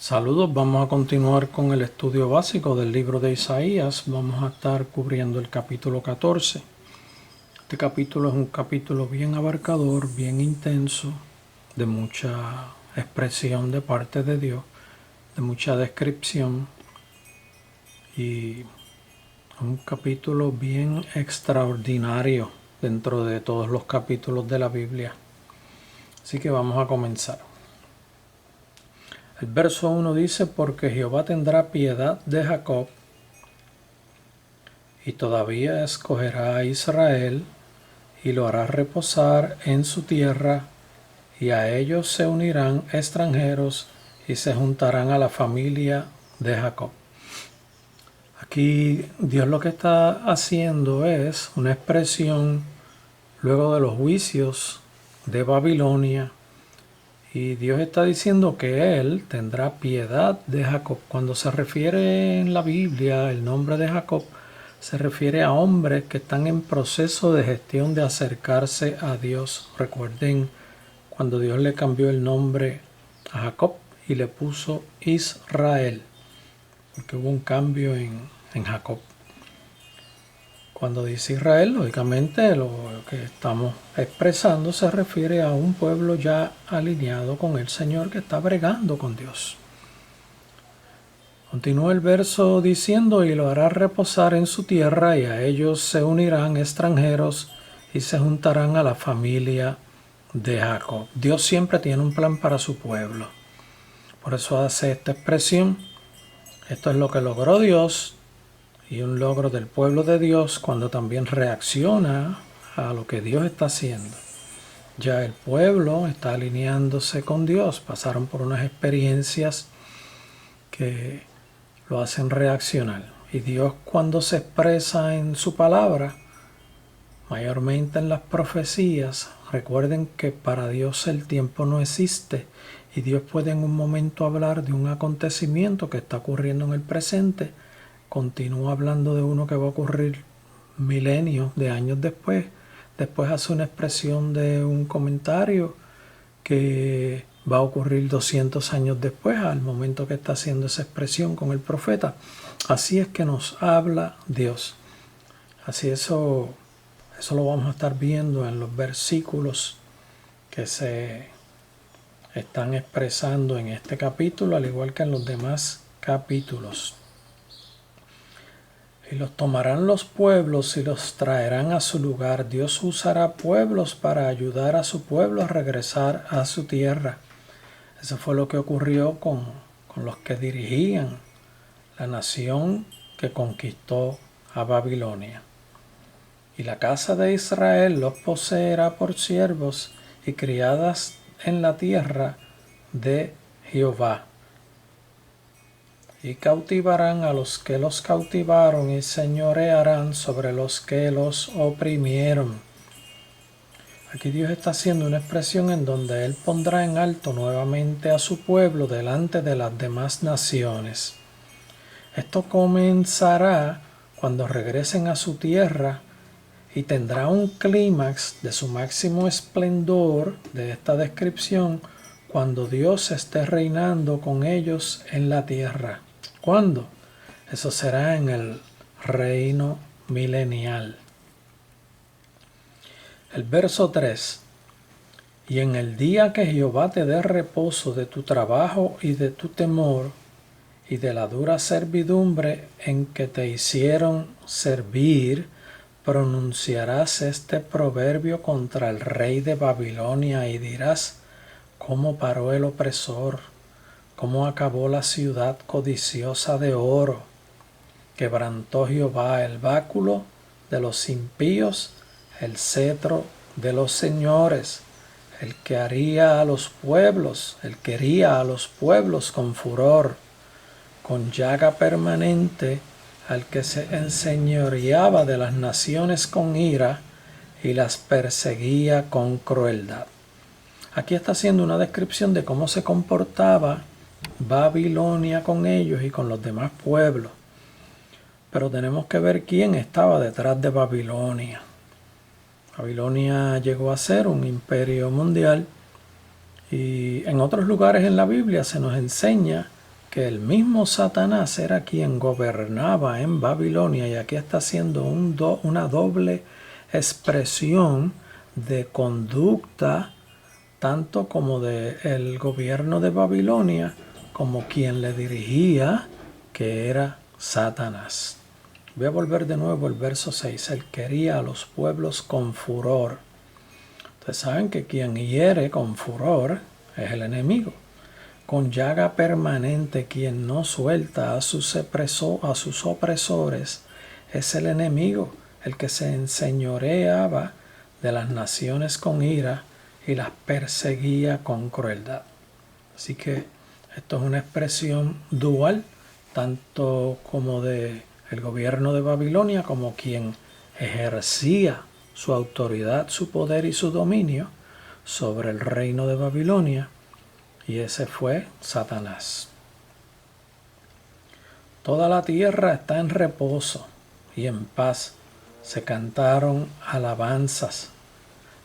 Saludos, vamos a continuar con el estudio básico del libro de Isaías. Vamos a estar cubriendo el capítulo 14. Este capítulo es un capítulo bien abarcador, bien intenso, de mucha expresión de parte de Dios, de mucha descripción y un capítulo bien extraordinario dentro de todos los capítulos de la Biblia. Así que vamos a comenzar. El verso 1 dice: porque Jehová tendrá piedad de Jacob y todavía escogerá a Israel y lo hará reposar en su tierra, y a ellos se unirán extranjeros y se juntarán a la familia de Jacob. Aquí Dios lo que está haciendo es una expresión luego de los juicios de Babilonia, y Dios está diciendo que Él tendrá piedad de Jacob. Cuando se refiere en la Biblia el nombre de Jacob, se refiere a hombres que están en proceso de gestión de acercarse a Dios. Recuerden cuando Dios le cambió el nombre a Jacob y le puso Israel, porque hubo un cambio en Jacob. Cuando dice Israel, lógicamente lo que estamos expresando se refiere a un pueblo ya alineado con el Señor, que está bregando con Dios. Continúa el verso diciendo: y lo hará reposar en su tierra, y a ellos se unirán extranjeros y se juntarán a la familia de Jacob. Dios siempre tiene un plan para su pueblo. Por eso hace esta expresión. Esto es lo que logró Dios, y un logro del pueblo de Dios cuando también reacciona a lo que Dios está haciendo. Ya el pueblo está alineándose con Dios, pasaron por unas experiencias que lo hacen reaccionar. Y Dios, cuando se expresa en su palabra, mayormente en las profecías, recuerden que para Dios el tiempo no existe, y Dios puede en un momento hablar de un acontecimiento que está ocurriendo en el presente, continúa hablando de uno que va a ocurrir milenios de años después hace una expresión de un comentario que va a ocurrir 200 años después, al momento que está haciendo esa expresión con el profeta. Así es que nos habla Dios. Así eso lo vamos a estar viendo en los versículos que se están expresando en este capítulo, al igual que en los demás capítulos. Y los tomarán los pueblos y los traerán a su lugar. Dios usará pueblos para ayudar a su pueblo a regresar a su tierra. Eso fue lo que ocurrió con los que dirigían la nación que conquistó a Babilonia. Y la casa de Israel los poseerá por siervos y criadas en la tierra de Jehová. Y cautivarán a los que los cautivaron y señorearán sobre los que los oprimieron. Aquí Dios está haciendo una expresión en donde Él pondrá en alto nuevamente a su pueblo delante de las demás naciones. Esto comenzará cuando regresen a su tierra y tendrá un clímax de su máximo esplendor de esta descripción cuando Dios esté reinando con ellos en la tierra. ¿Cuándo? Eso será en el reino milenial. El verso 3. Y en el día que Jehová te dé reposo de tu trabajo y de tu temor, y de la dura servidumbre en que te hicieron servir, pronunciarás este proverbio contra el rey de Babilonia y dirás: ¿cómo paró el opresor? ¿Cómo acabó la ciudad codiciosa de oro? Quebrantó Jehová el báculo de los impíos, el cetro de los señores, el que hería a los pueblos con furor, con llaga permanente, al que se enseñoreaba de las naciones con ira y las perseguía con crueldad. Aquí está haciendo una descripción de cómo se comportaba Babilonia con ellos y con los demás pueblos. Pero tenemos que ver quién estaba detrás de Babilonia. Babilonia llegó a ser un imperio mundial, y en otros lugares en la Biblia se nos enseña que el mismo Satanás era quien gobernaba en Babilonia, y aquí está haciendo una doble expresión de conducta, tanto como del gobierno de Babilonia, como quien le dirigía, que era Satanás. Voy a volver de nuevo al verso 6. Él quería a los pueblos con furor. Ustedes saben que quien hiere con furor es el enemigo. Con llaga permanente, quien no suelta a sus opresores es el enemigo, el que se enseñoreaba de las naciones con ira y las perseguía con crueldad. Así que esto es una expresión dual, tanto como de el gobierno de Babilonia, como quien ejercía su autoridad, su poder y su dominio sobre el reino de Babilonia, y ese fue Satanás. Toda la tierra está en reposo y en paz. Se cantaron alabanzas.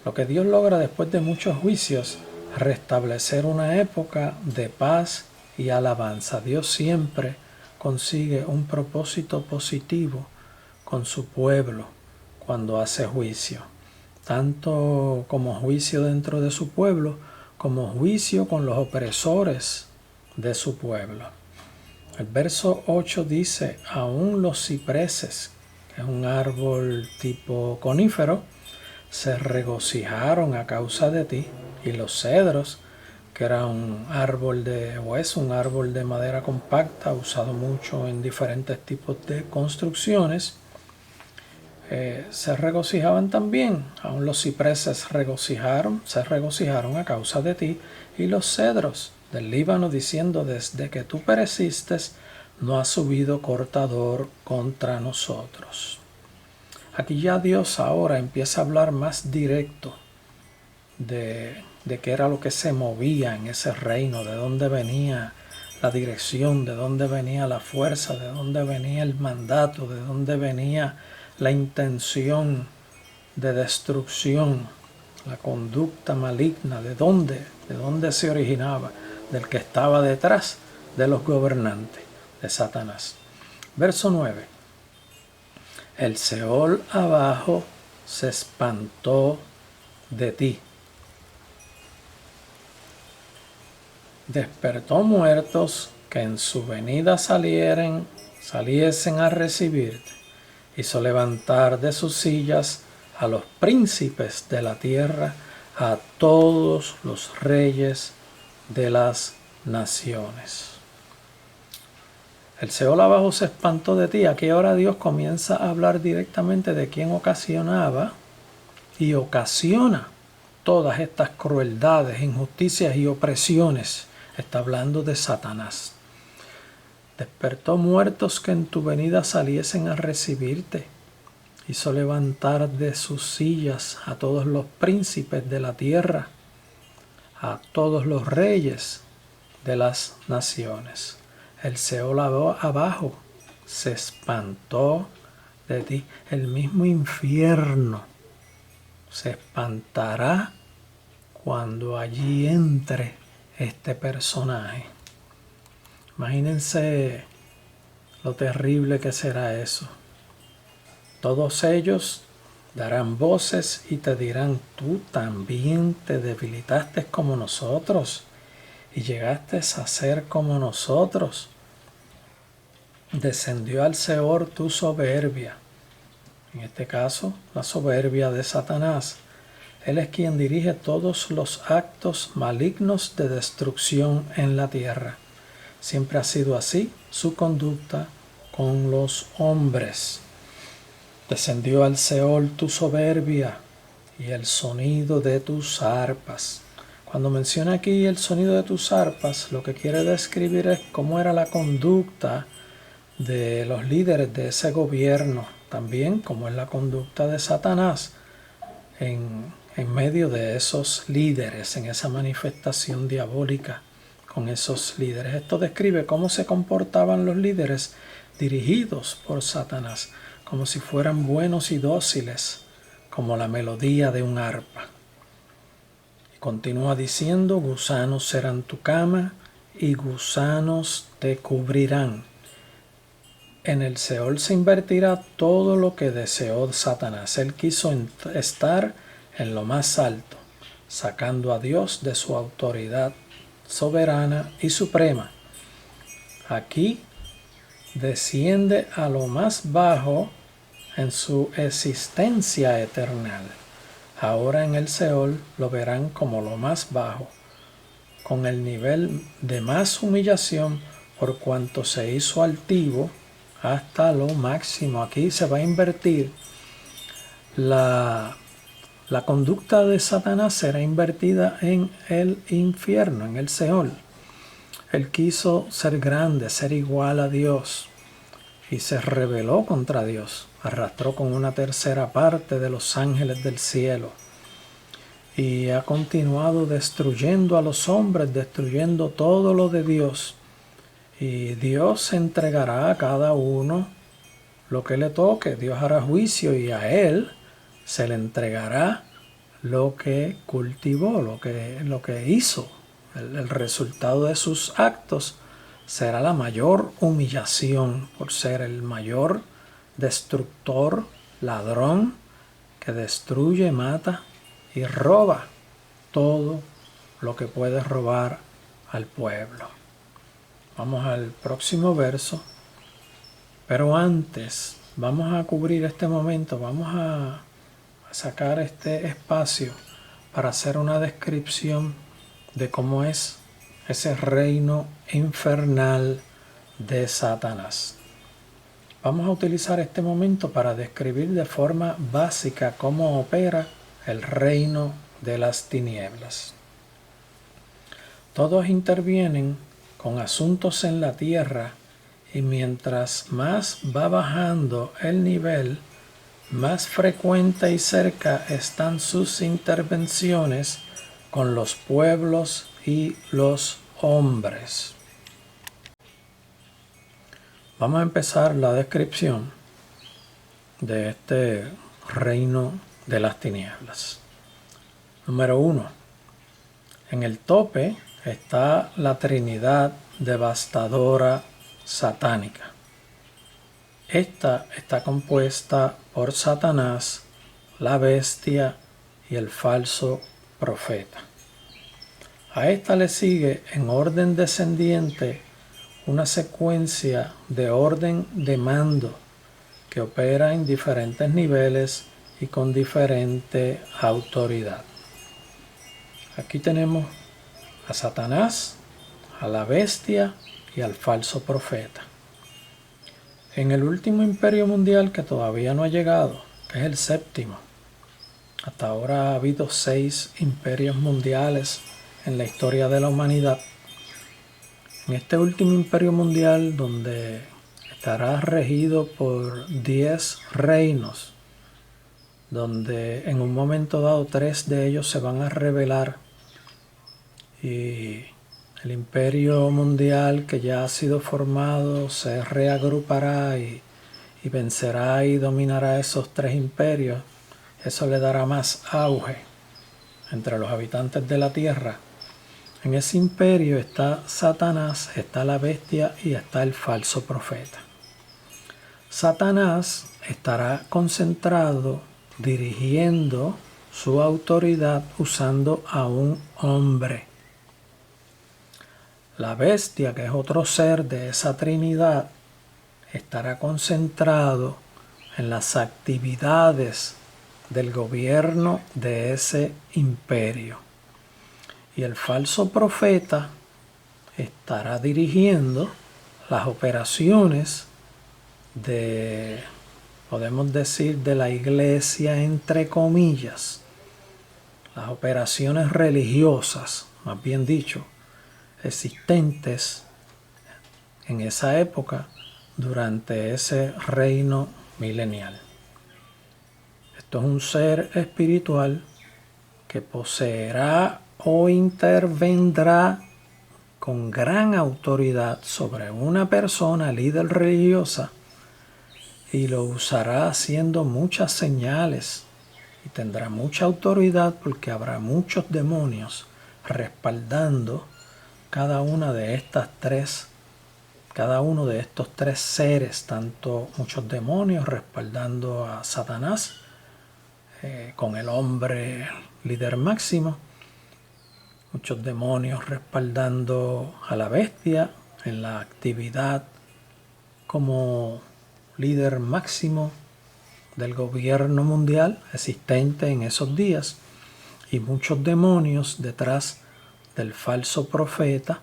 Lo que Dios logra después de muchos juicios, restablecer una época de paz y alabanza. Dios siempre consigue un propósito positivo con su pueblo cuando hace juicio, tanto como juicio dentro de su pueblo, como juicio con los opresores de su pueblo. El verso 8 dice: aún los cipreses, que es un árbol tipo conífero, se regocijaron a causa de ti, y los cedros, que era un árbol un árbol de madera compacta, usado mucho en diferentes tipos de construcciones, se regocijaban también. Aún los cipreses se regocijaron a causa de ti, y los cedros del Líbano, diciendo: desde que tú pereciste, no ha subido cortador contra nosotros. Aquí ya Dios ahora empieza a hablar más directo de qué era lo que se movía en ese reino, de dónde venía la dirección, de dónde venía la fuerza, de dónde venía el mandato, de dónde venía la intención de destrucción, la conducta maligna, de dónde se originaba, del que estaba detrás de los gobernantes, de Satanás. Verso 9. El Seol abajo se espantó de ti. Despertó muertos que en su venida saliesen a recibirte. Hizo levantar de sus sillas a los príncipes de la tierra, a todos los reyes de las naciones. El Seol abajo se espantó de ti. Aquí ahora Dios comienza a hablar directamente de quién ocasionaba y ocasiona todas estas crueldades, injusticias y opresiones. Está hablando de Satanás. Despertó muertos que en tu venida saliesen a recibirte. Hizo levantar de sus sillas a todos los príncipes de la tierra, a todos los reyes de las naciones. El Seol abajo se espantó de ti. El mismo infierno se espantará cuando allí entre este personaje. Imagínense lo terrible que será eso. Todos ellos darán voces y te dirán: tú también te debilitaste como nosotros y llegaste a ser como nosotros. Descendió al Seol tu soberbia. En este caso, la soberbia de Satanás. Él es quien dirige todos los actos malignos de destrucción en la tierra. Siempre ha sido así su conducta con los hombres. Descendió al Seol tu soberbia y el sonido de tus arpas. Cuando menciona aquí el sonido de tus arpas, lo que quiere describir es cómo era la conducta de los líderes de ese gobierno, también cómo es la conducta de Satanás en medio de esos líderes, en esa manifestación diabólica con esos líderes. Esto describe cómo se comportaban los líderes dirigidos por Satanás, como si fueran buenos y dóciles, como la melodía de un arpa. Y continúa diciendo: gusanos serán tu cama y gusanos te cubrirán. En el Seol se invertirá todo lo que deseó Satanás. Él quiso estar en lo más alto, sacando a Dios de su autoridad soberana y suprema. Aquí desciende a lo más bajo en su existencia eterna. Ahora en el Seol lo verán como lo más bajo, con el nivel de más humillación por cuanto se hizo altivo hasta lo máximo. Aquí se va a invertir la conducta de Satanás, será invertida en el infierno, en el Seol. Él quiso ser grande, ser igual a Dios, y se rebeló contra Dios. Arrastró con una tercera parte de los ángeles del cielo y ha continuado destruyendo a los hombres, destruyendo todo lo de Dios. Y Dios entregará a cada uno lo que le toque. Dios hará juicio y a él se le entregará lo que cultivó, lo que hizo. El resultado de sus actos será la mayor humillación por ser el mayor destructor, ladrón, que destruye, mata y roba todo lo que puede robar al pueblo. Vamos al próximo verso, pero antes vamos a cubrir este momento, vamos a sacar este espacio para hacer una descripción de cómo es ese reino infernal de Satanás. Vamos a utilizar este momento para describir de forma básica cómo opera el reino de las tinieblas. Todos intervienen con asuntos en la tierra y mientras más va bajando el nivel, más frecuente y cerca están sus intervenciones con los pueblos y los hombres. Vamos a empezar la descripción de este reino de las tinieblas. Número 1. En el tope está la Trinidad devastadora satánica. Esta está compuesta por Satanás, la bestia y el falso profeta. A esta le sigue en orden descendiente una secuencia de orden de mando que opera en diferentes niveles y con diferente autoridad. Aquí tenemos a Satanás, a la bestia y al falso profeta. En el último imperio mundial que todavía no ha llegado, que es el séptimo, hasta ahora ha habido 6 imperios mundiales en la historia de la humanidad. En este último imperio mundial, donde estará regido por 10 reinos, donde en un momento dado 3 de ellos se van a rebelar, y el imperio mundial que ya ha sido formado se reagrupará y vencerá y dominará esos 3 imperios. Eso le dará más auge entre los habitantes de la tierra. En ese imperio está Satanás, está la bestia y está el falso profeta. Satanás estará concentrado dirigiendo su autoridad usando a un hombre. La bestia, que es otro ser de esa Trinidad, estará concentrado en las actividades del gobierno de ese imperio. Y el falso profeta estará dirigiendo las operaciones de, podemos decir, de la iglesia, entre comillas, las operaciones religiosas, más bien dicho, existentes en esa época durante ese reino milenial. Esto es un ser espiritual que poseerá o intervendrá con gran autoridad sobre una persona líder religiosa y lo usará haciendo muchas señales y tendrá mucha autoridad porque habrá muchos demonios respaldando cada uno de estos tres seres, tanto muchos demonios respaldando a Satanás, con el hombre líder máximo, muchos demonios respaldando a la bestia en la actividad como líder máximo del gobierno mundial existente en esos días, y muchos demonios detrás del falso profeta,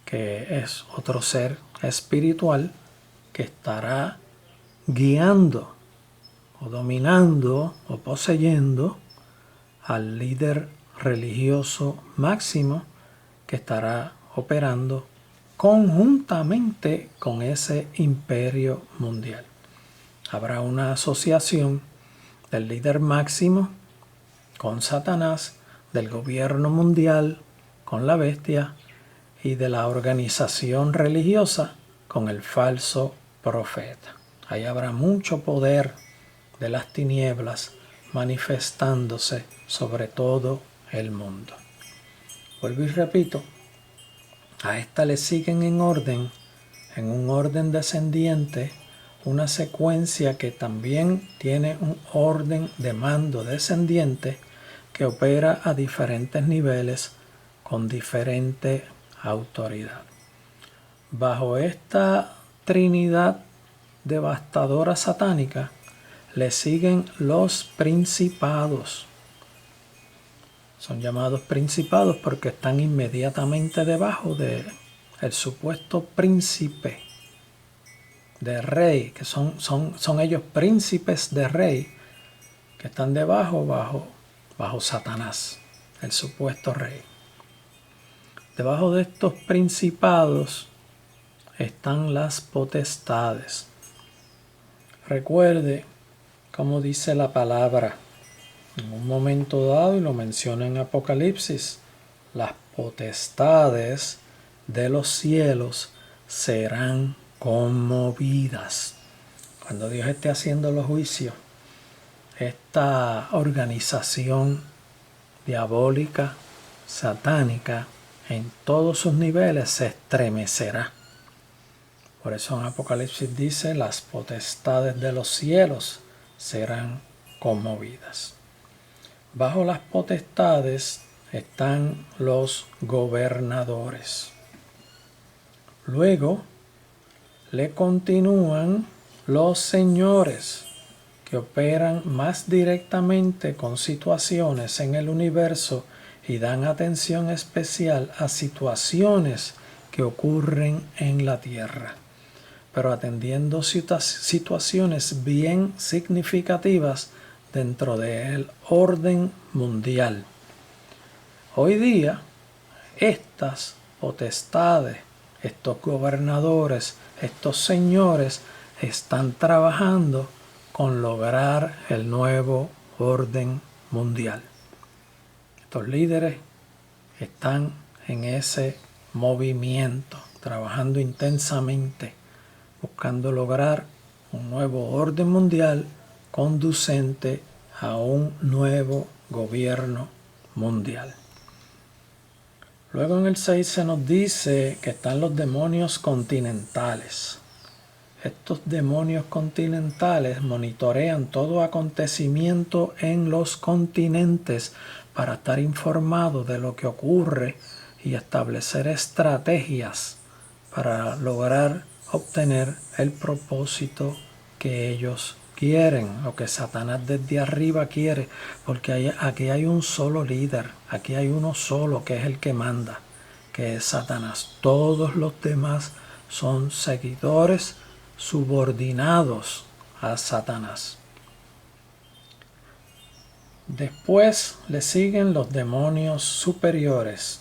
que es otro ser espiritual que estará guiando o dominando o poseyendo al líder religioso máximo, que estará operando conjuntamente con ese imperio mundial. Habrá una asociación del líder máximo con Satanás, del gobierno mundial con la bestia y de la organización religiosa con el falso profeta. Ahí habrá mucho poder de las tinieblas manifestándose sobre todo el mundo. Vuelvo y repito, a esta le siguen en un orden descendiente, una secuencia que también tiene un orden de mando descendiente que opera a diferentes niveles con diferente autoridad. Bajo esta trinidad devastadora satánica le siguen los principados. Son llamados principados porque están inmediatamente debajo del supuesto príncipe de rey, que son ellos príncipes de rey, que están bajo Satanás, el supuesto rey. Debajo de estos principados están las potestades. Recuerde cómo dice la palabra en un momento dado, y lo menciona en Apocalipsis: las potestades de los cielos serán conmovidas. Cuando Dios esté haciendo los juicios, esta organización diabólica, satánica, en todos sus niveles se estremecerá. Por eso en Apocalipsis dice: las potestades de los cielos serán conmovidas. Bajo las potestades están los gobernadores. Luego le continúan los señores, que operan más directamente con situaciones en el universo y dan atención especial a situaciones que ocurren en la tierra, pero atendiendo situaciones bien significativas dentro del orden mundial. Hoy día, estas potestades, estos gobernadores, estos señores están trabajando con lograr el nuevo orden mundial. Estos líderes están en ese movimiento, trabajando intensamente, buscando lograr un nuevo orden mundial conducente a un nuevo gobierno mundial. Luego en el 6 se nos dice que están los demonios continentales. Estos demonios continentales monitorean todo acontecimiento en los continentes para estar informados de lo que ocurre y establecer estrategias para lograr obtener el propósito que ellos quieren, o que Satanás desde arriba quiere, porque aquí hay un solo líder, aquí hay uno solo que es el que manda, que es Satanás. Todos los demás son seguidores subordinados a Satanás. Después le siguen los demonios superiores.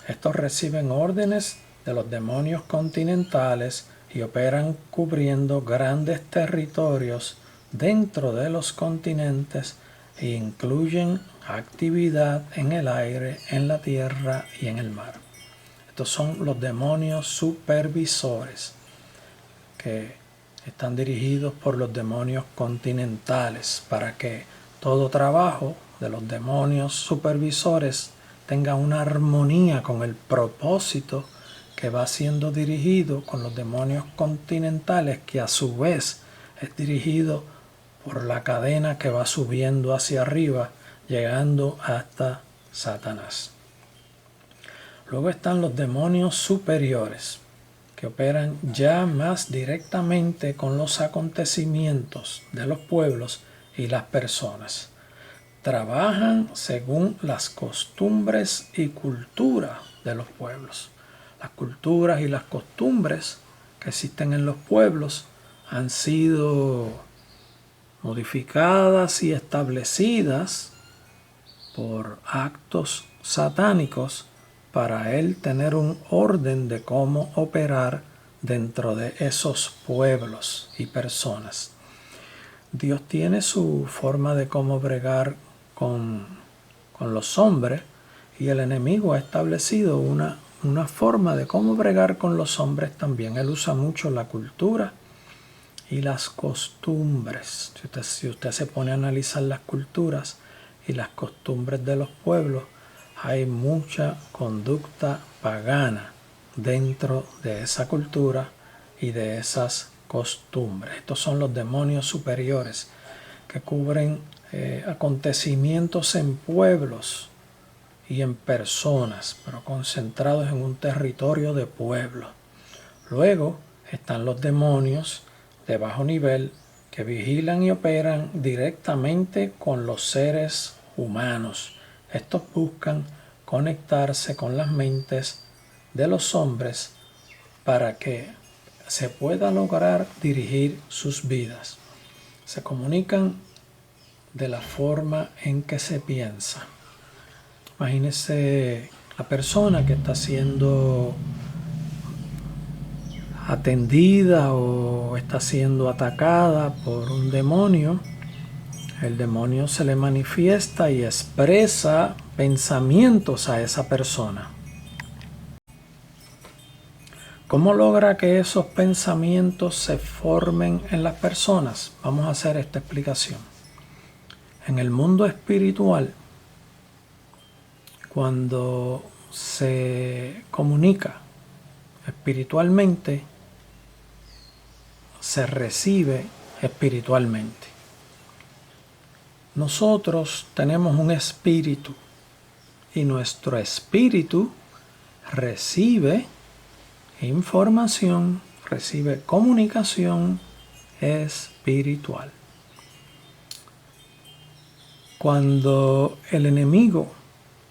Estos reciben órdenes de los demonios continentales y operan cubriendo grandes territorios dentro de los continentes e incluyen actividad en el aire, en la tierra y en el mar. Estos son los demonios supervisores, que están dirigidos por los demonios continentales, para que todo trabajo de los demonios supervisores tenga una armonía con el propósito que va siendo dirigido con los demonios continentales, que a su vez es dirigido por la cadena que va subiendo hacia arriba, llegando hasta Satanás. Luego están los demonios superiores, que operan ya más directamente con los acontecimientos de los pueblos y las personas. Trabajan según las costumbres y cultura de los pueblos. Las culturas y las costumbres que existen en los pueblos han sido modificadas y establecidas por actos satánicos para él tener un orden de cómo operar dentro de esos pueblos y personas. Dios tiene su forma de cómo bregar con los hombres, y el enemigo ha establecido una forma de cómo bregar con los hombres también. Él usa mucho la cultura y las costumbres. Si usted se pone a analizar las culturas y las costumbres de los pueblos, hay mucha conducta pagana dentro de esa cultura y de esas costumbres. Estos son los demonios superiores que cubren acontecimientos en pueblos y en personas, pero concentrados en un territorio de pueblo. Luego están los demonios de bajo nivel que vigilan y operan directamente con los seres humanos. Estos buscan conectarse con las mentes de los hombres para que se pueda lograr dirigir sus vidas. Se comunican de la forma en que se piensa. Imagínese la persona que está siendo atendida o está siendo atacada por un demonio. El demonio se le manifiesta y expresa pensamientos a esa persona. ¿Cómo logra que esos pensamientos se formen en las personas? Vamos a hacer esta explicación. En el mundo espiritual, cuando se comunica espiritualmente, se recibe espiritualmente. Nosotros tenemos un espíritu y nuestro espíritu recibe información, recibe comunicación espiritual. Cuando el enemigo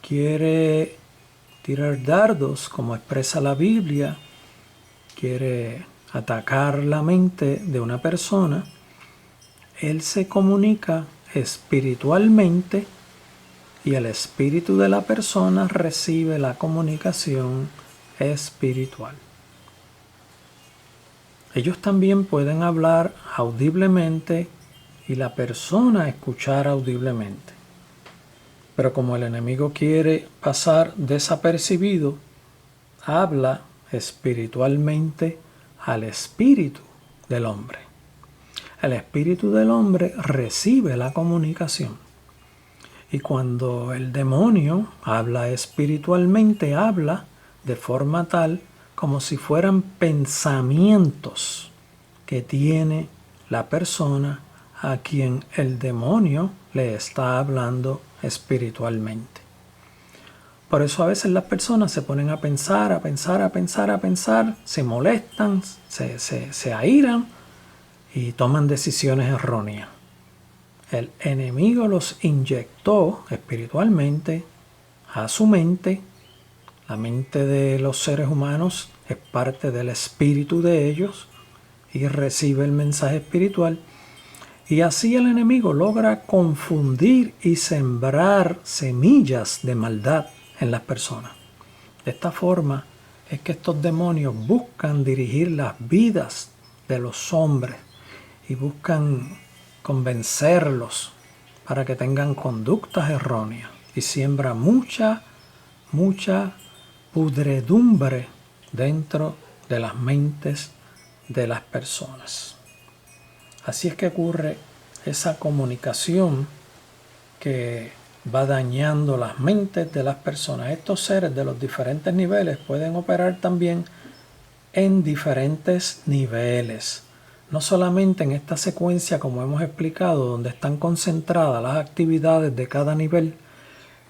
quiere tirar dardos, como expresa la Biblia, quiere atacar la mente de una persona, él se comunica espiritualmente y el espíritu de la persona recibe la comunicación espiritual. Ellos también pueden hablar audiblemente y la persona escuchar audiblemente. Pero como el enemigo quiere pasar desapercibido, habla espiritualmente al espíritu del hombre. El espíritu del hombre recibe la comunicación. Y cuando el demonio habla espiritualmente, habla de forma tal como si fueran pensamientos que tiene la persona a quien el demonio le está hablando espiritualmente. Por eso a veces las personas se ponen a pensar, se molestan, se airan y toman decisiones erróneas. El enemigo los inyectó espiritualmente a su mente. La mente de los seres humanos es parte del espíritu de ellos y recibe el mensaje espiritual. Y así el enemigo logra confundir y sembrar semillas de maldad en las personas. De esta forma es que estos demonios buscan dirigir las vidas de los hombres y buscan convencerlos para que tengan conductas erróneas y siembra mucha pudredumbre dentro de las mentes de las personas. Así es que ocurre esa comunicación que va dañando las mentes de las personas. Estos seres de los diferentes niveles pueden operar también en diferentes niveles. No solamente en esta secuencia, como hemos explicado, donde están concentradas las actividades de cada nivel,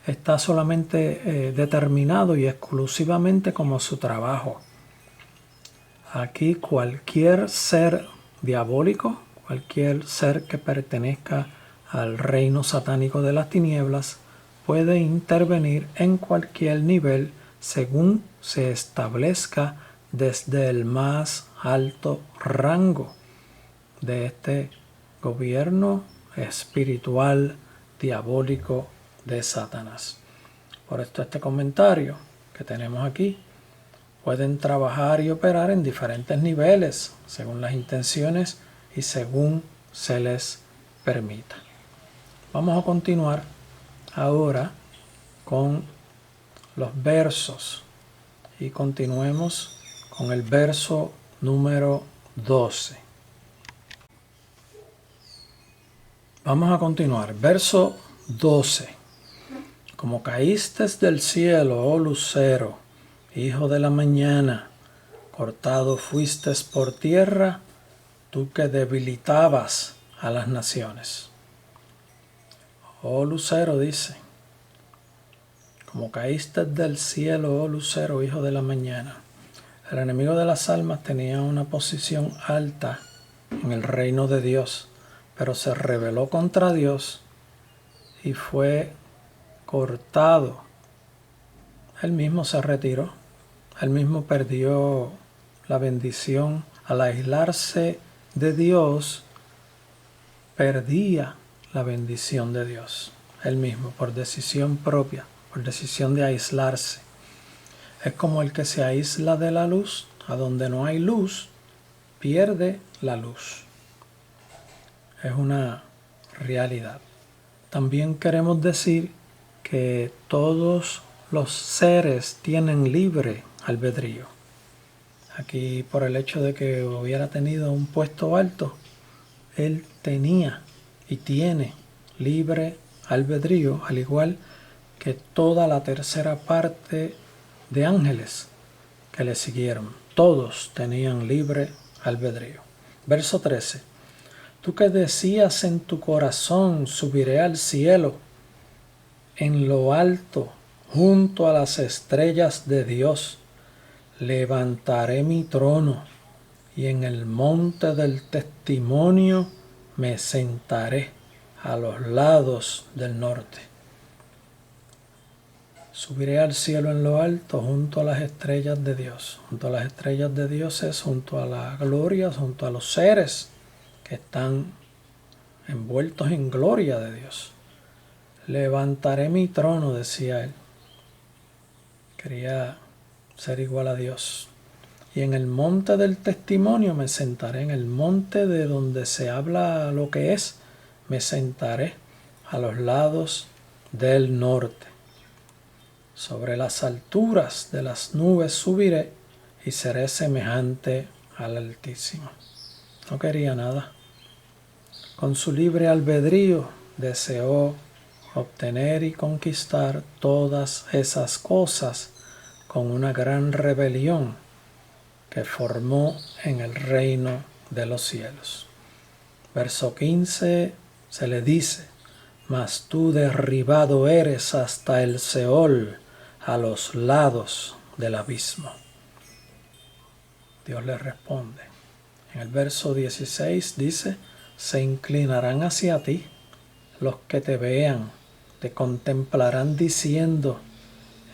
está solamente determinado y exclusivamente como su trabajo. Aquí cualquier ser diabólico, cualquier ser que pertenezca al reino satánico de las tinieblas, puede intervenir en cualquier nivel según se establezca desde el más alto rango de este gobierno espiritual diabólico de Satanás. Por esto este comentario que tenemos aquí: pueden trabajar y operar en diferentes niveles según las intenciones y según se les permita. Vamos a continuar ahora con los versos y continuemos con el verso número 12. Vamos a continuar. Verso 12. Como caíste del cielo, oh lucero, hijo de la mañana, cortado fuiste por tierra, tú que debilitabas a las naciones. Oh lucero, dice, como caíste del cielo, oh lucero, hijo de la mañana. El enemigo de las almas tenía una posición alta en el reino de Dios, pero se rebeló contra Dios y fue cortado. Él mismo se retiró, él mismo perdió la bendición. Al aislarse de Dios, perdía la bendición de Dios. Él mismo, por decisión propia, por decisión de aislarse. Es como el que se aísla de la luz, a donde no hay luz, pierde la luz. Es una realidad. También queremos decir que todos los seres tienen libre albedrío. Aquí, por el hecho de que hubiera tenido un puesto alto, él tenía y tiene libre albedrío, al igual que toda la tercera parte de ángeles que le siguieron. Todos tenían libre albedrío. Verso 13. Tú que decías en tu corazón, subiré al cielo, en lo alto, junto a las estrellas de Dios, levantaré mi trono, y en el monte del testimonio me sentaré a los lados del norte. Subiré al cielo en lo alto, junto a las estrellas de Dios. Junto a las estrellas de Dios es junto a la gloria, junto a los seres que están envueltos en gloria de Dios. Levantaré mi trono, decía él. Quería ser igual a Dios. Y en el monte del testimonio me sentaré, en el monte de donde se habla lo que es, me sentaré a los lados del norte. Sobre las alturas de las nubes subiré y seré semejante al Altísimo. No quería nada. Con su libre albedrío deseó obtener y conquistar todas esas cosas con una gran rebelión que formó en el reino de los cielos. Verso 15 se le dice: mas tú derribado eres hasta el Seol, a los lados del abismo. Dios le responde. En el verso 16 dice: se inclinarán hacia ti los que te vean, te contemplarán diciendo: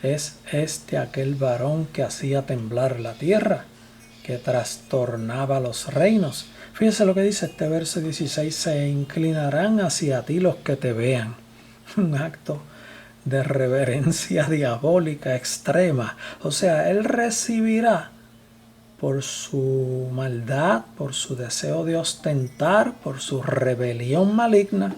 ¿es este aquel varón que hacía temblar la tierra, que trastornaba los reinos? Fíjense lo que dice este verso 16: se inclinarán hacia ti los que te vean. Un acto de reverencia diabólica extrema. O sea, él recibirá por su maldad, por su deseo de ostentar, por su rebelión maligna,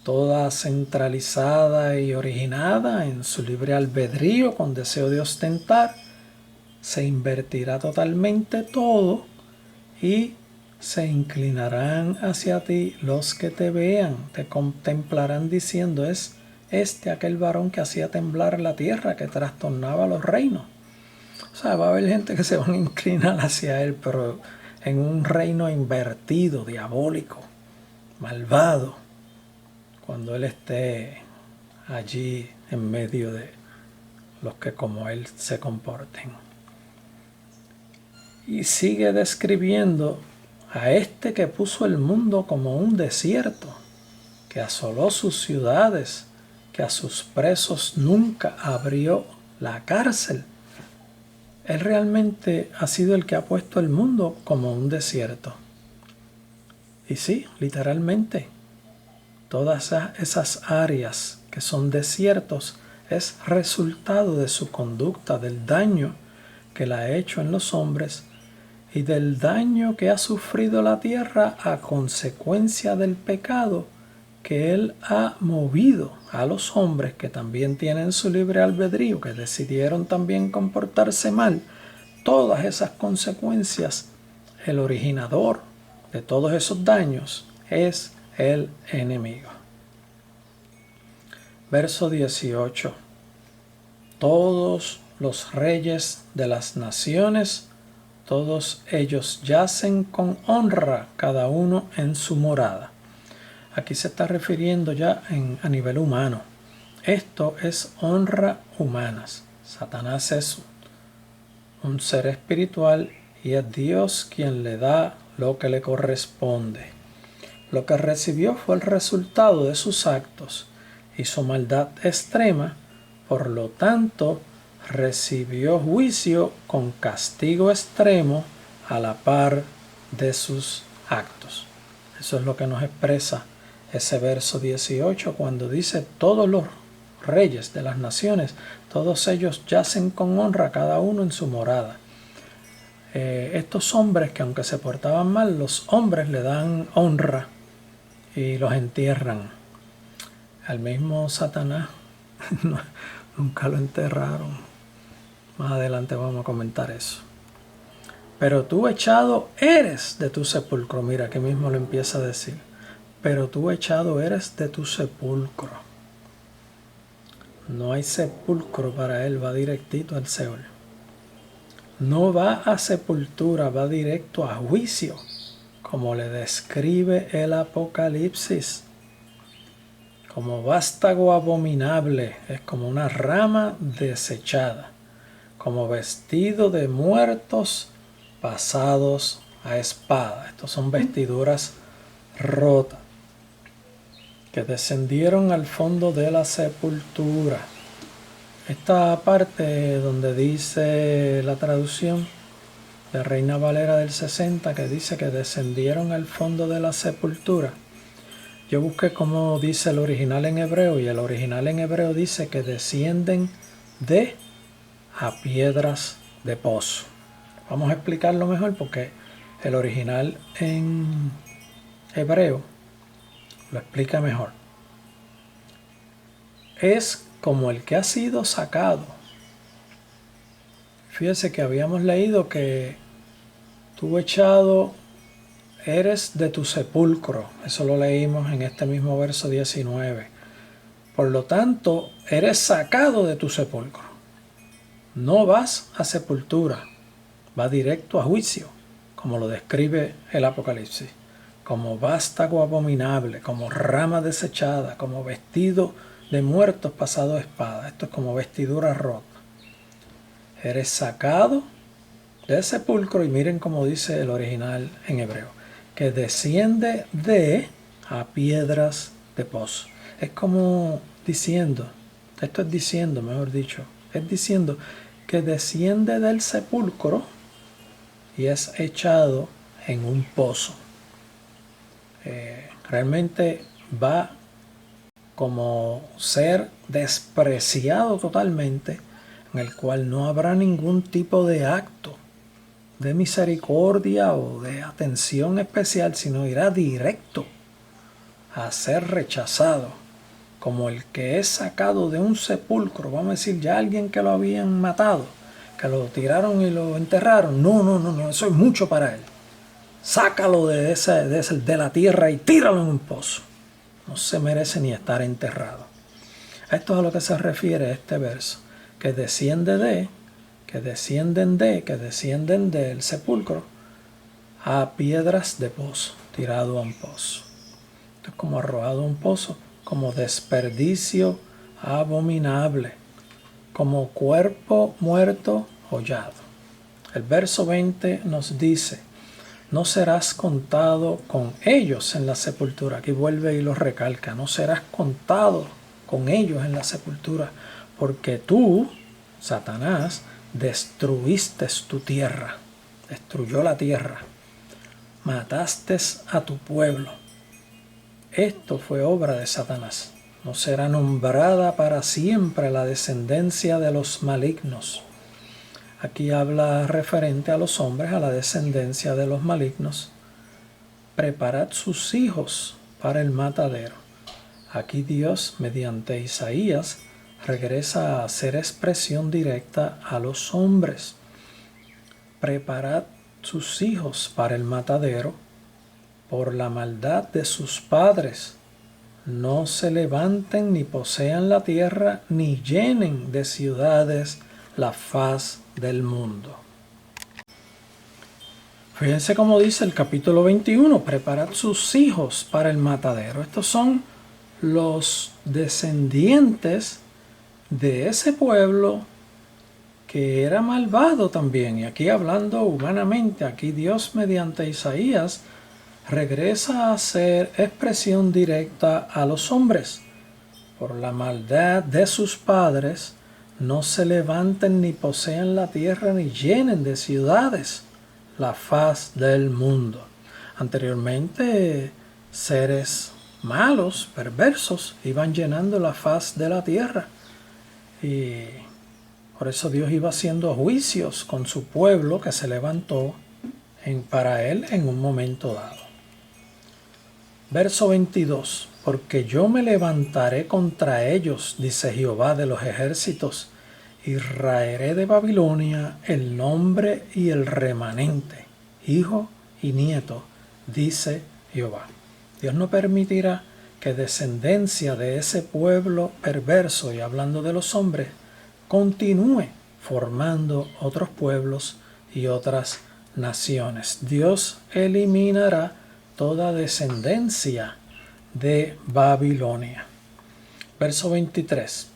toda centralizada y originada en su libre albedrío con deseo de ostentar, se invertirá totalmente todo y se inclinarán hacia ti los que te vean, te contemplarán diciendo, es este aquel varón que hacía temblar la tierra, que trastornaba los reinos. O sea, va a haber gente que se van a inclinar hacia él, pero en un reino invertido, diabólico, malvado, cuando él esté allí en medio de los que como él se comporten. Y sigue describiendo a este que puso el mundo como un desierto, que asoló sus ciudades, que a sus presos nunca abrió la cárcel. Él realmente ha sido el que ha puesto el mundo como un desierto. Y sí, literalmente, todas esas áreas que son desiertos es resultado de su conducta, del daño que la ha hecho en los hombres y del daño que ha sufrido la tierra a consecuencia del pecado que él ha movido a los hombres, que también tienen su libre albedrío, que decidieron también comportarse mal. Todas esas consecuencias, el originador de todos esos daños es el enemigo. Verso 18. Todos los reyes de las naciones, todos ellos yacen con honra, cada uno en su morada. Aquí se está refiriendo ya a nivel humano. Esto es honra humanas. Satanás es un ser espiritual y es Dios quien le da lo que le corresponde. Lo que recibió fue el resultado de sus actos y su maldad extrema, por lo tanto, recibió juicio con castigo extremo a la par de sus actos. Eso es lo que nos expresa ese verso 18 cuando dice todos los reyes de las naciones, todos ellos yacen con honra, cada uno en su morada. Estos hombres que aunque se portaban mal, los hombres le dan honra y los entierran. Al mismo Satanás nunca lo enterraron. Más adelante vamos a comentar eso. Pero tú echado eres de tu sepulcro. Mira, aquí mismo lo empieza a decir. Pero tú echado eres de tu sepulcro. No hay sepulcro para él, va directito al Seol. No va a sepultura, va directo a juicio, como le describe el Apocalipsis. Como vástago abominable, es como una rama desechada, como vestido de muertos pasados a espada. Estos son vestiduras rotas que descendieron al fondo de la sepultura. Esta parte donde dice la traducción de Reina Valera del 60, que dice que descendieron al fondo de la sepultura, yo busqué cómo dice el original en hebreo, y el original en hebreo dice que descienden de a piedras de pozo. Vamos a explicarlo mejor porque el original en hebreo lo explica mejor. Es como el que ha sido sacado. Fíjese que habíamos leído que tú echado eres de tu sepulcro. Eso lo leímos en este mismo verso 19. Por lo tanto, eres sacado de tu sepulcro. No vas a sepultura, va directo a juicio, como lo describe el Apocalipsis. Como vástago abominable, como rama desechada, como vestido de muertos pasado a espada. Esto es como vestidura rota. Eres sacado del sepulcro, y miren cómo dice el original en hebreo, que desciende de a piedras de pozo. Es como diciendo, esto es diciendo, mejor dicho, es diciendo que desciende del sepulcro y es echado en un pozo. Realmente va como ser despreciado totalmente, en el cual no habrá ningún tipo de acto de misericordia o de atención especial, sino irá directo a ser rechazado, como el que es sacado de un sepulcro. Vamos a decir, ya alguien que lo habían matado, que lo tiraron y lo enterraron. No, eso es mucho para él. sácalo de la tierra y tíralo en un pozo. No se merece ni estar enterrado. Esto es a lo que se refiere este verso, que descienden del sepulcro a piedras de pozo, tirado a un pozo. Esto es como arrojado a un pozo, como desperdicio abominable, como cuerpo muerto hollado. El verso 20 nos dice, no serás contado con ellos en la sepultura. Aquí vuelve y lo recalca, no serás contado con ellos en la sepultura, porque tú, Satanás, destruiste tu tierra, destruyó la tierra, mataste a tu pueblo. Esto fue obra de Satanás. No será nombrada para siempre la descendencia de los malignos. Aquí habla referente a los hombres, a la descendencia de los malignos. Preparad sus hijos para el matadero. Aquí Dios, mediante Isaías, regresa a hacer expresión directa a los hombres. Preparad sus hijos para el matadero por la maldad de sus padres. No se levanten ni posean la tierra, ni llenen de ciudades la faz del mundo. Fíjense cómo dice el capítulo 21, preparad sus hijos para el matadero. Estos son los descendientes de ese pueblo que era malvado también. Y aquí hablando humanamente, aquí Dios mediante Isaías regresa a hacer expresión directa a los hombres. Por la maldad de sus padres, no se levanten ni posean la tierra ni llenen de ciudades la faz del mundo. Anteriormente, seres malos, perversos, iban llenando la faz de la tierra. Y por eso Dios iba haciendo juicios con su pueblo que se levantó para él en un momento dado. Verso 22. Porque yo me levantaré contra ellos, dice Jehová de los ejércitos, y raeré de Babilonia el nombre y el remanente, hijo y nieto, dice Jehová. Dios no permitirá que descendencia de ese pueblo perverso, y hablando de los hombres, continúe formando otros pueblos y otras naciones. Dios eliminará toda descendencia de Babilonia. Verso 23.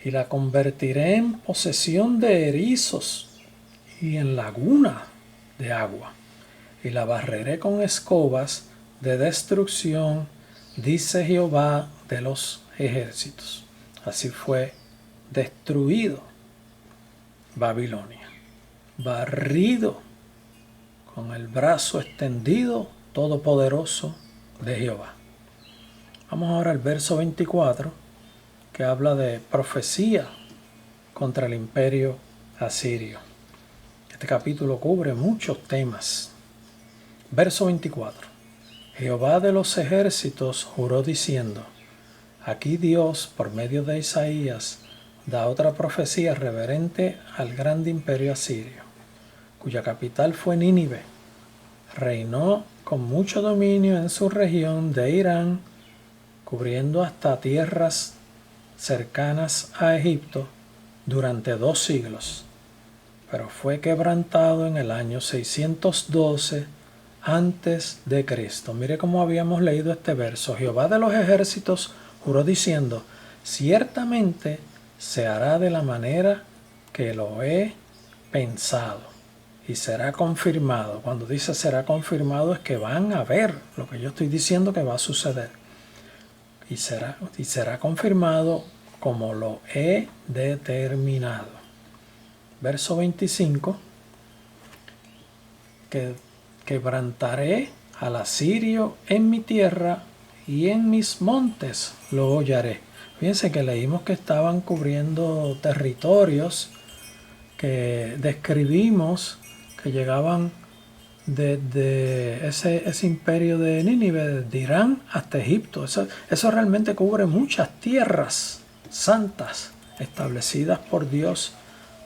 Y la convertiré en posesión de erizos y en laguna de agua, y la barreré con escobas de destrucción, dice Jehová de los ejércitos. Así fue destruido Babilonia, barrido con el brazo extendido todopoderoso de Jehová. Vamos ahora al verso 24, que habla de profecía contra el imperio asirio. Este capítulo cubre muchos temas. Verso 24. Jehová de los ejércitos juró diciendo, aquí Dios, por medio de Isaías, da otra profecía referente al grande imperio asirio, cuya capital fue Nínive. Reinó con mucho dominio en su región de Irán, cubriendo hasta tierras cercanas a Egipto durante 2 siglos, pero fue quebrantado en el año 612 antes de Cristo. Mire cómo habíamos leído este verso. Jehová de los ejércitos juró diciendo, ciertamente se hará de la manera que lo he pensado y será confirmado. Cuando dice será confirmado es que van a ver lo que yo estoy diciendo que va a suceder. Y será confirmado como lo he determinado. Verso 25. Que quebrantaré al asirio en mi tierra y en mis montes lo hollaré. Fíjense que leímos que estaban cubriendo territorios que describimos que llegaban desde ese imperio de Nínive, de Irán hasta Egipto. Eso realmente cubre muchas tierras santas establecidas por Dios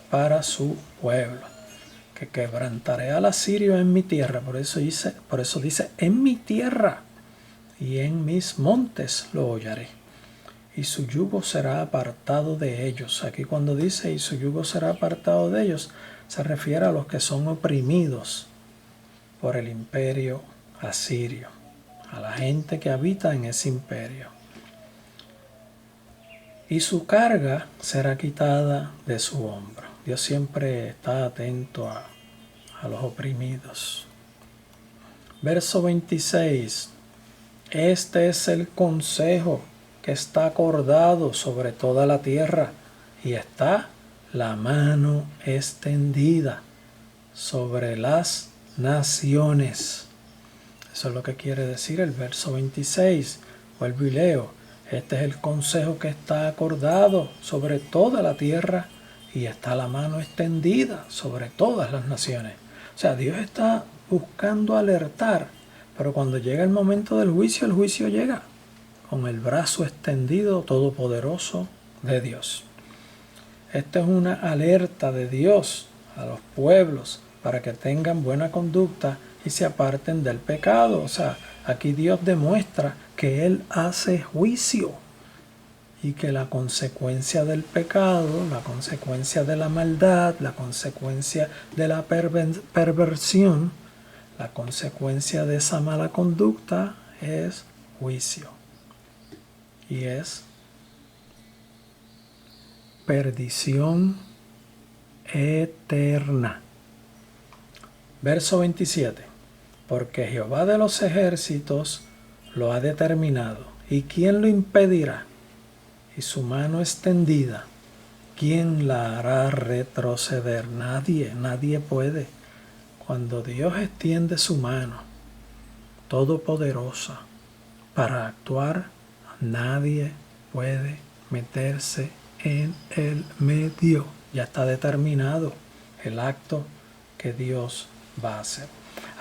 para su pueblo. que quebrantaré al asirio en mi tierra. Por eso dice en mi tierra y en mis montes lo hollaré. Y su yugo será apartado de ellos. Aquí cuando dice y su yugo será apartado de ellos, se refiere a los que son oprimidos por el imperio asirio, a la gente que habita en ese imperio. Y su carga será quitada de su hombro. Dios siempre está atento a los oprimidos. Verso 26. Este es el consejo que está acordado sobre toda la tierra, y está la mano extendida sobre las naciones. Eso es lo que quiere decir el verso 26. Vuelvo y leo. Este es el consejo que está acordado sobre toda la tierra, y está la mano extendida sobre todas las naciones. O sea, Dios está buscando alertar, pero cuando llega el momento del juicio, el juicio llega con el brazo extendido todopoderoso de Dios. Esta es una alerta de Dios a los pueblos para que tengan buena conducta y se aparten del pecado. O sea, aquí Dios demuestra que Él hace juicio y que la consecuencia del pecado, la consecuencia de la maldad, la consecuencia de la perversión, la consecuencia de esa mala conducta es juicio y es perdición eterna. Verso 27. Porque Jehová de los ejércitos lo ha determinado. ¿Y quién lo impedirá? Y su mano extendida, ¿quién la hará retroceder? Nadie puede. Cuando Dios extiende su mano todopoderosa para actuar, nadie puede meterse en el medio. Ya está determinado el acto que Dios va a hacer.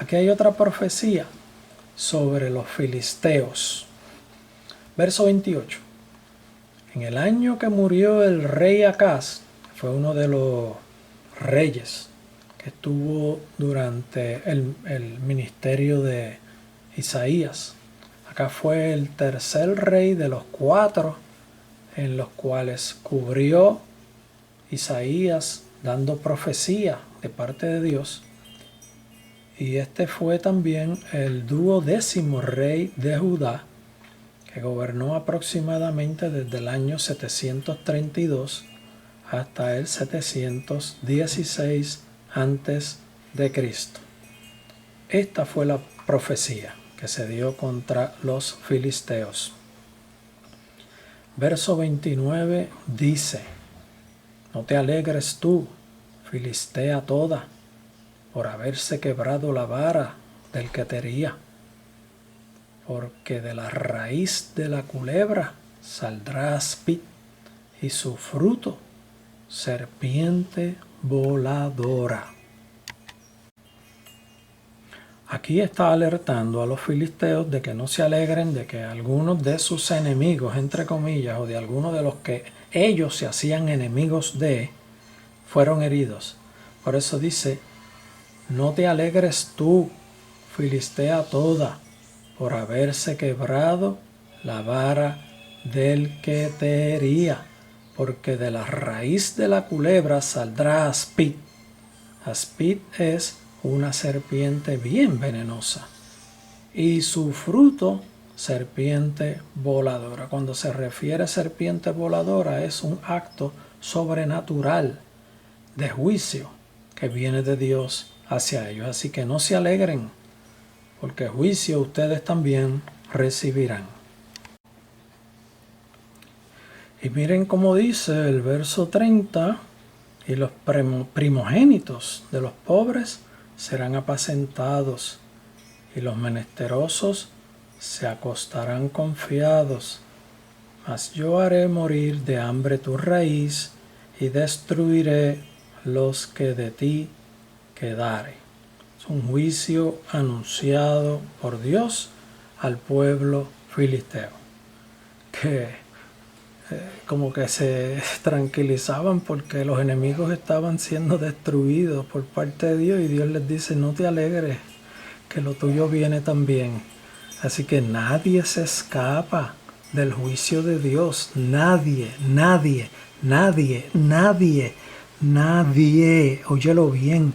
Aquí hay otra profecía sobre los filisteos. Verso 28. En el año que murió el rey Acaz, fue uno de los reyes que estuvo durante el ministerio de Isaías. Acá fue el tercer rey de los 4 en los cuales cubrió Isaías dando profecía de parte de Dios. Y este fue también el 12º rey de Judá, que gobernó aproximadamente desde el año 732 hasta el 716 antes de Cristo. Esta fue la profecía que se dio contra los filisteos. Verso 29 dice: no te alegres tú, Filistea toda, por haberse quebrado la vara del que te hería, porque de la raíz de la culebra saldrá aspid, y su fruto serpiente voladora. Aquí está alertando a los filisteos de que no se alegren de que algunos de sus enemigos, entre comillas, o de algunos de los que ellos se hacían enemigos de, fueron heridos. Por eso dice: no te alegres tú, Filistea toda, por haberse quebrado la vara del que te hería, porque de la raíz de la culebra saldrá aspid. Aspid es una serpiente bien venenosa, y su fruto, serpiente voladora. Cuando se refiere a serpiente voladora, es un acto sobrenatural de juicio que viene de Dios hacia ellos. Así que no se alegren, porque juicio ustedes también recibirán. Y miren cómo dice el verso 30: y los primogénitos de los pobres serán apacentados, y los menesterosos se acostarán confiados. Mas yo haré morir de hambre tu raíz, y destruiré los que de ti quedare. Es un juicio anunciado por Dios al pueblo filisteo, que como que se tranquilizaban porque los enemigos estaban siendo destruidos por parte de Dios, y Dios les dice: no te alegres, que lo tuyo viene también. Así que nadie se escapa del juicio de Dios. Nadie, nadie, nadie, nadie, nadie. Óyelo bien.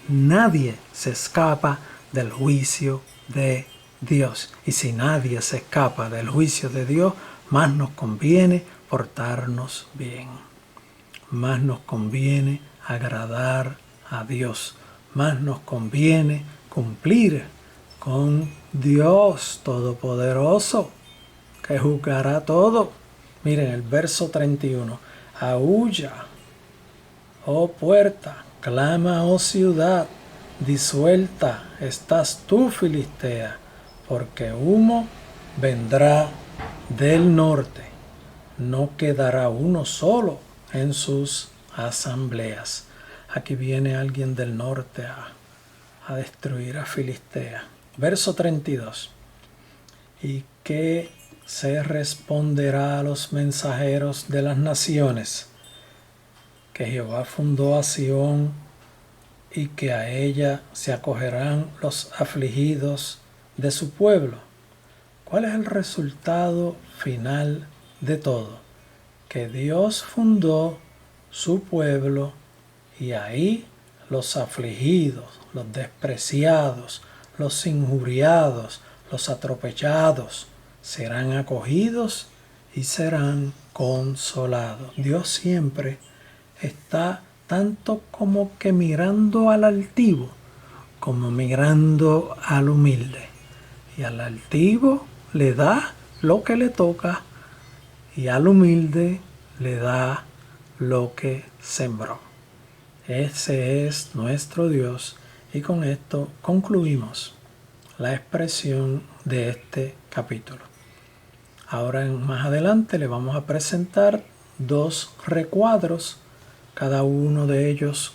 Nadie se escapa del juicio de Dios. Y si nadie se escapa del juicio de Dios, más nos conviene portarnos bien. Más nos conviene agradar a Dios. Más nos conviene cumplir con Dios Todopoderoso, que juzgará todo. Miren el verso 31. Aúlla, oh puerta, clama, oh ciudad, disuelta estás tú, Filistea, porque humo vendrá del norte. No quedará uno solo en sus asambleas. Aquí viene alguien del norte a destruir a Filistea. Verso 32. ¿Y qué se responderá a los mensajeros de las naciones? Que Jehová fundó a Sión y que a ella se acogerán los afligidos de su pueblo. ¿Cuál es el resultado final de todo? Que Dios fundó su pueblo, y ahí los afligidos, los despreciados, los injuriados, los atropellados serán acogidos y serán consolados. Dios siempre está tanto como que mirando al altivo como mirando al humilde. Y al altivo le da lo que le toca, y al humilde le da lo que sembró. Ese es nuestro Dios, y con esto concluimos la expresión de este capítulo. Ahora más adelante le vamos a presentar 2 recuadros, cada uno de ellos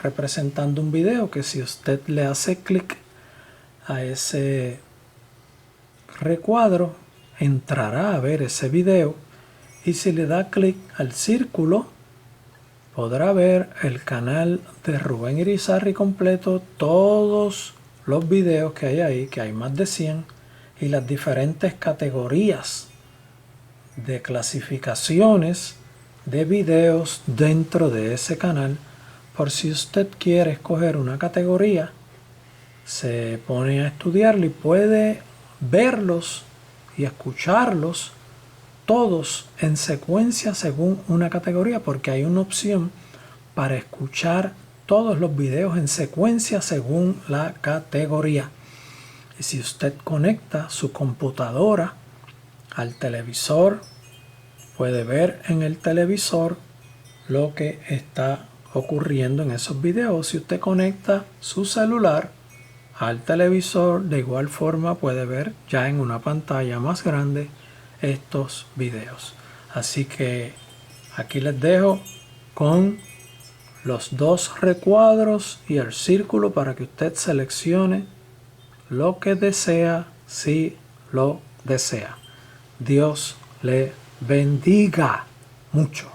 representando un video, que si usted le hace clic a ese recuadro entrará a ver ese video, y si le da clic al círculo podrá ver el canal de Rubén Irizarry completo, todos los videos que hay ahí, que hay más de 100, y las diferentes categorías de clasificaciones de videos dentro de ese canal. Por si usted quiere escoger una categoría, se pone a estudiarlo y puede verlos y escucharlos todos en secuencia según una categoría, porque hay una opción para escuchar todos los videos en secuencia según la categoría. Y si usted conecta su computadora al televisor, puede ver en el televisor lo que está ocurriendo en esos videos. Si usted conecta su celular al televisor, de igual forma puede ver ya en una pantalla más grande estos videos. Así que aquí les dejo con los 2 recuadros y el círculo para que usted seleccione lo que desea, si lo desea. Dios le bendiga mucho.